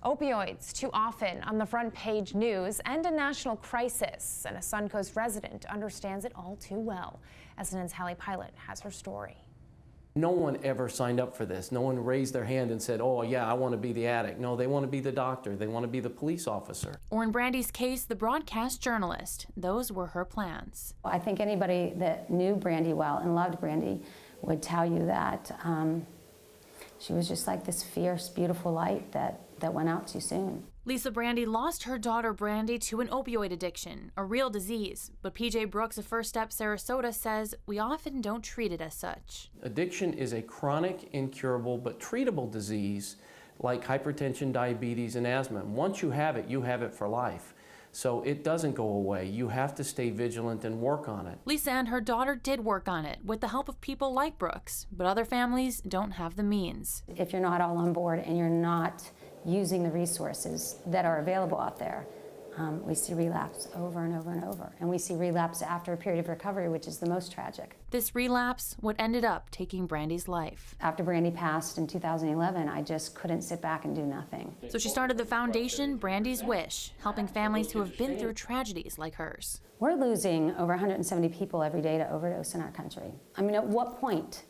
Opioids too often on the front page news and a national crisis, and a Suncoast resident understands it all too well. SNN's Hallie Pilot has her story. No one ever signed up for this. No one raised their hand and said, oh yeah, I want to be the addict. No, they want to be the doctor. They want to be the police officer. Or in Brandy's case, the broadcast journalist. Those were her plans. I think anybody that knew Brandy well and loved Brandy would tell you that she was just like this fierce, beautiful light that went out too soon. Lisa Brandy lost her daughter Brandy to an opioid addiction, a real disease. But PJ Brooks of First Step Sarasota says we often don't treat it as such. Addiction is a chronic, incurable, but treatable disease like hypertension, diabetes, and asthma. And once you have it for life. So it doesn't go away. You have to stay vigilant and work on it. Lisa and her daughter did work on it with the help of people like Brooks, but other families don't have the means. If you're not all on board and you're not using the resources that are available out there, we see relapse over and over and over. And we see relapse after a period of recovery, which is the most tragic. This relapse, what ended up taking Brandy's life. After Brandy passed in 2011, I just couldn't sit back and do nothing. So she started the foundation, Brandy's Wish, helping families who have been through tragedies like hers. We're losing over 170 people every day to overdose in our country. I mean, at what point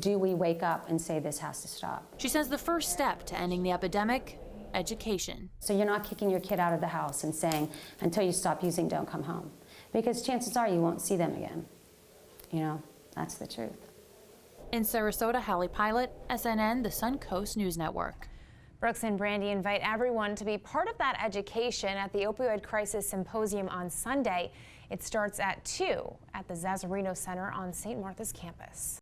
do we wake up and say this has to stop? She says the first step to ending the epidemic, education. So you're not kicking your kid out of the house and saying, until you stop using, don't come home. Because chances are you won't see them again. You know, that's the truth. In Sarasota, Hallie Pilot, SNN, the Suncoast News Network. Brooks and Brandy invite everyone to be part of that education at the Opioid Crisis Symposium on Sunday. It starts at 2 at the Zazzarino Center on St. Martha's campus.